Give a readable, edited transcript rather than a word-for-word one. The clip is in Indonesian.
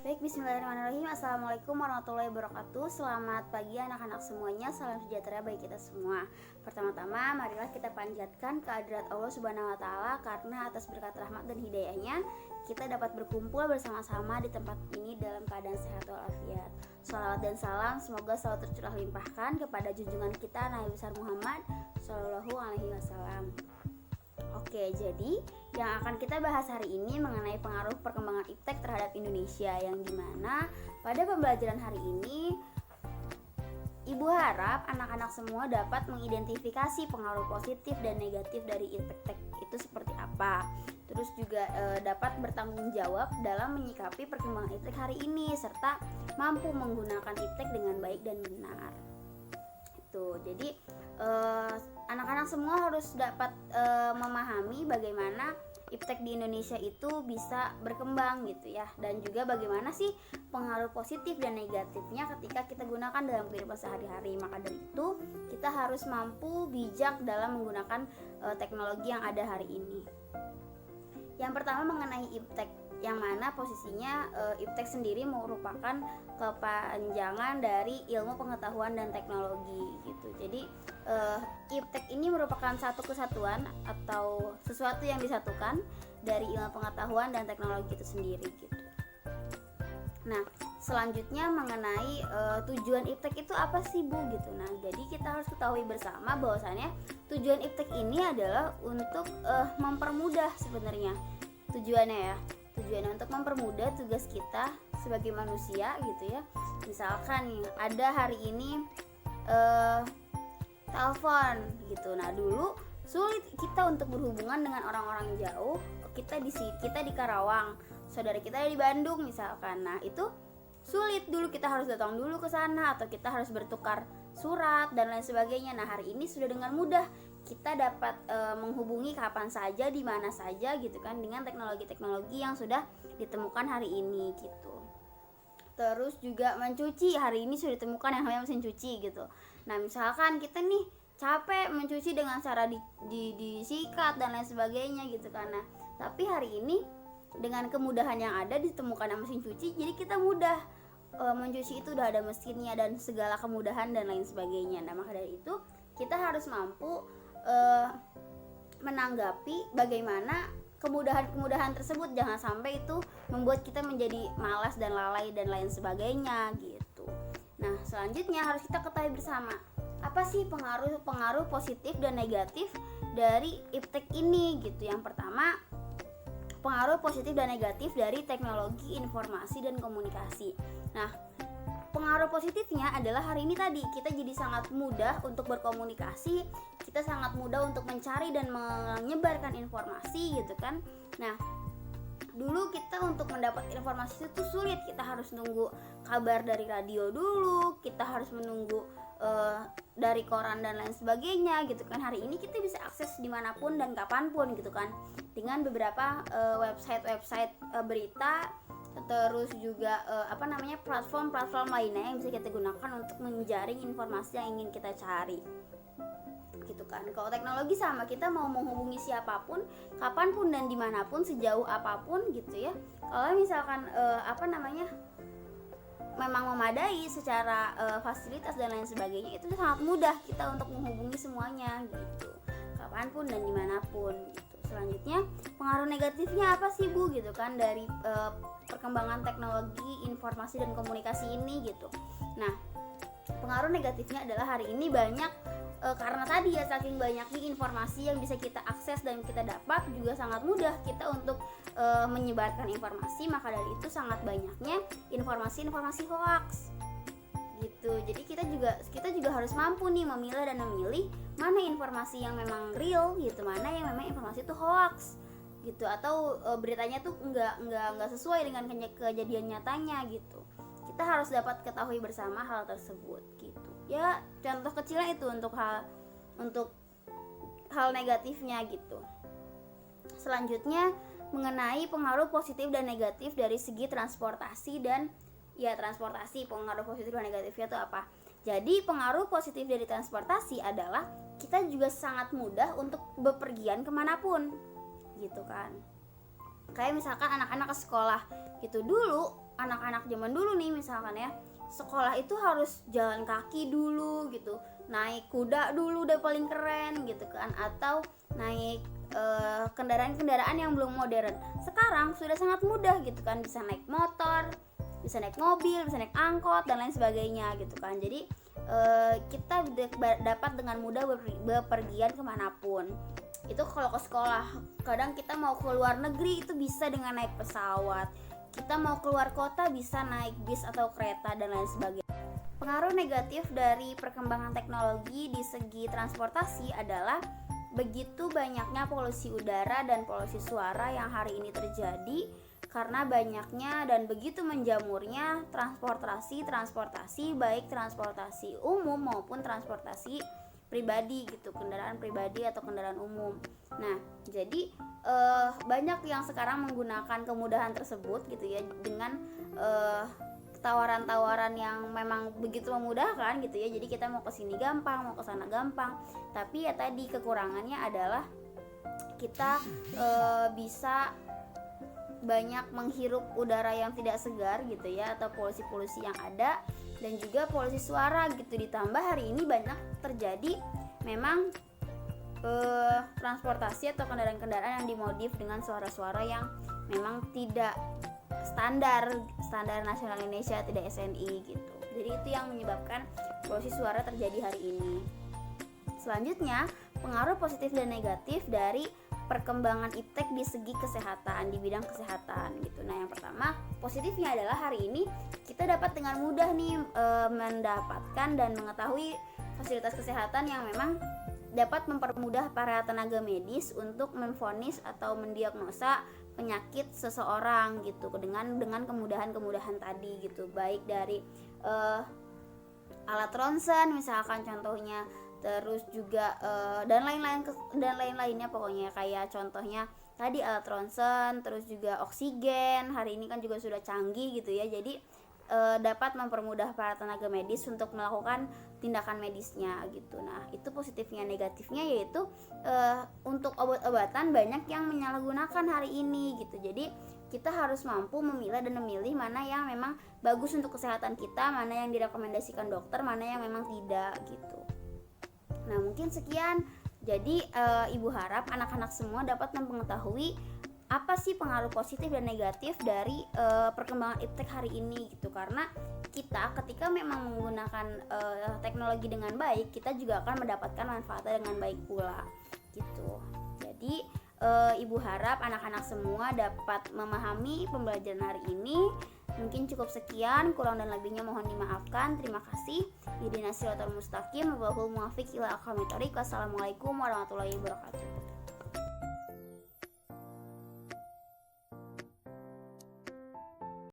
Baik, bismillahirrahmanirrahim. Assalamualaikum warahmatullahi wabarakatuh. Selamat pagi anak-anak semuanya. Salam sejahtera bagi kita semua. Pertama-tama, marilah kita panjatkan kehadirat Allah Subhanahu wa taala, karena atas berkat rahmat dan hidayahnya kita dapat berkumpul bersama-sama di tempat ini dalam keadaan sehat walafiat. Shalawat dan salam semoga selalu tercurah limpahkan kepada junjungan kita Nabi besar Muhammad Shallallahu alaihi wasallam. Oke, jadi yang akan kita bahas hari ini mengenai pengaruh perkembangan iptek terhadap Indonesia, yang dimana pada pembelajaran hari ini Ibu harap anak-anak semua dapat mengidentifikasi pengaruh positif dan negatif dari iptek itu seperti apa. Terus juga dapat bertanggung jawab dalam menyikapi perkembangan iptek hari ini, serta mampu menggunakan iptek dengan baik dan benar. Jadi anak-anak semua harus dapat memahami bagaimana iptek di Indonesia itu bisa berkembang gitu ya, dan juga bagaimana sih pengaruh positif dan negatifnya ketika kita gunakan dalam kehidupan sehari-hari. Maka dari itu kita harus mampu bijak dalam menggunakan teknologi yang ada hari ini. Yang pertama mengenai iptek, yang mana posisinya iptek sendiri merupakan kepanjangan dari ilmu pengetahuan dan teknologi gitu. Jadi iptek ini merupakan satu kesatuan atau sesuatu yang disatukan dari ilmu pengetahuan dan teknologi itu sendiri gitu. Nah, selanjutnya mengenai tujuan iptek itu apa sih Bu gitu. Nah, jadi kita harus ketahui bersama bahwasannya tujuan iptek ini adalah untuk mempermudah sebenarnya tujuannya ya. Tujuannya untuk mempermudah tugas kita sebagai manusia gitu ya. Misalkan nih ada hari ini telepon gitu. Nah, dulu sulit kita untuk berhubungan dengan orang-orang jauh. Kita di Karawang, saudara kita di Bandung misalkan. Nah, itu sulit, dulu kita harus datang dulu ke sana atau kita harus bertukar surat dan lain sebagainya. Nah, hari ini sudah dengan mudah kita dapat menghubungi kapan saja, di mana saja gitu kan, dengan teknologi-teknologi yang sudah ditemukan hari ini gitu. Terus juga mencuci, hari ini sudah ditemukan yang namanya mesin cuci gitu. Nah, misalkan kita nih capek mencuci dengan cara disikat dan lain sebagainya gitu kan. Nah, tapi hari ini dengan kemudahan yang ada ditemukan mesin cuci, jadi kita mudah mencuci, itu udah ada mesinnya dan segala kemudahan dan lain sebagainya. Nah, maka dari itu kita harus mampu menanggapi bagaimana kemudahan-kemudahan tersebut, jangan sampai itu membuat kita menjadi malas dan lalai dan lain sebagainya gitu. Nah, selanjutnya harus kita ketahui bersama apa sih pengaruh positif dan negatif dari iptek ini gitu. Yang pertama, pengaruh positif dan negatif dari teknologi informasi dan komunikasi. Nah, pengaruh positifnya adalah hari ini tadi kita jadi sangat mudah untuk berkomunikasi, kita sangat mudah untuk mencari dan menyebarkan informasi gitu kan. Nah, dulu kita untuk mendapat informasi itu sulit, kita harus nunggu kabar dari radio dulu, kita harus menunggu dari koran dan lain sebagainya gitu kan. Hari ini kita bisa akses dimanapun dan kapanpun gitu kan, dengan beberapa website berita, terus juga platform-platform lainnya yang bisa kita gunakan untuk menjaring informasi yang ingin kita cari gitu kan. Kalau teknologi sama, kita mau menghubungi siapapun, kapanpun dan dimanapun, sejauh apapun gitu ya. Kalau misalkan memang memadai secara fasilitas dan lain sebagainya, itu sangat mudah kita untuk menghubungi semuanya gitu, kapanpun dan dimanapun gitu. Selanjutnya, pengaruh negatifnya apa sih Bu gitu kan dari perkembangan teknologi informasi dan komunikasi ini gitu. Nah, pengaruh negatifnya adalah hari ini banyak karena tadi ya, saking banyaknya informasi yang bisa kita akses dan kita dapat, juga sangat mudah kita untuk menyebarkan informasi. Maka dari itu sangat banyaknya informasi-informasi hoax gitu. Jadi kita juga harus mampu nih memilah dan memilih mana informasi yang memang real gitu, mana yang memang informasi itu hoax gitu, atau beritanya tuh enggak sesuai dengan kejadian nyatanya gitu. Kita harus dapat ketahui bersama hal tersebut gitu. Ya, contoh kecilnya itu untuk hal negatifnya gitu. Selanjutnya mengenai pengaruh positif dan negatif dari segi transportasi dan transportasi, pengaruh positif dan negatifnya itu apa? Jadi pengaruh positif dari transportasi adalah kita juga sangat mudah untuk bepergian kemanapun gitu kan. Kayak misalkan anak-anak ke sekolah gitu, dulu anak-anak zaman dulu nih misalkan ya, sekolah itu harus jalan kaki dulu gitu, naik kuda dulu udah paling keren gitu kan, atau naik kendaraan-kendaraan yang belum modern. Sekarang sudah sangat mudah gitu kan, bisa naik motor, bisa naik mobil, bisa naik angkot dan lain sebagainya gitu kan. Jadi kita dapat dengan mudah bepergian kemanapun. Itu kalau ke sekolah. Kadang kita mau ke luar negeri itu bisa dengan naik pesawat, kita mau keluar kota bisa naik bis atau kereta dan lain sebagainya. Pengaruh negatif dari perkembangan teknologi di segi transportasi adalah begitu banyaknya polusi udara dan polusi suara yang hari ini terjadi karena banyaknya dan begitu menjamurnya transportasi baik transportasi umum maupun transportasi pribadi gitu, kendaraan pribadi atau kendaraan umum. Nah, jadi banyak yang sekarang menggunakan kemudahan tersebut gitu ya, dengan tawaran-tawaran yang memang begitu memudahkan gitu ya. Jadi kita mau ke sini gampang, mau ke sana gampang. Tapi ya tadi kekurangannya adalah kita bisa banyak menghirup udara yang tidak segar gitu ya, atau polusi-polusi yang ada, dan juga polusi suara gitu. Ditambah hari ini banyak terjadi memang transportasi atau kendaraan-kendaraan yang dimodif dengan suara-suara yang memang tidak standar nasional Indonesia, tidak SNI gitu. Jadi itu yang menyebabkan polusi suara terjadi hari ini. Selanjutnya, pengaruh positif dan negatif dari perkembangan iptek di segi kesehatan, di bidang kesehatan gitu. Nah, yang pertama positifnya adalah hari ini kita dapat dengan mudah nih mendapatkan dan mengetahui fasilitas kesehatan yang memang dapat mempermudah para tenaga medis untuk memvonis atau mendiagnosa penyakit seseorang gitu, dengan kemudahan-kemudahan tadi gitu, baik dari alat ronsen misalkan contohnya, terus juga dan lain-lainnya pokoknya, kayak contohnya tadi alat ronsen, terus juga oksigen hari ini kan juga sudah canggih gitu ya. Jadi dapat mempermudah para tenaga medis untuk melakukan tindakan medisnya gitu. Nah, itu positifnya. Negatifnya yaitu untuk obat-obatan banyak yang menyalahgunakan hari ini gitu. Jadi kita harus mampu memilah dan memilih mana yang memang bagus untuk kesehatan kita, mana yang direkomendasikan dokter, mana yang memang tidak gitu. Nah, mungkin sekian. Jadi Ibu harap anak-anak semua dapat mengetahui apa sih pengaruh positif dan negatif dari perkembangan iptek hari ini gitu. Karena kita ketika memang menggunakan teknologi dengan baik, kita juga akan mendapatkan manfaatnya dengan baik pula gitu. Jadi Ibu harap anak-anak semua dapat memahami pembelajaran hari ini. Mungkin cukup sekian, kurang dan lebihnya mohon dimaafkan. Terima kasih. Ihdinash shiratal mustaqim, wallahul muwaffiq ila aqwamit thoriq. Wassalamualaikum warahmatullahi wabarakatuh.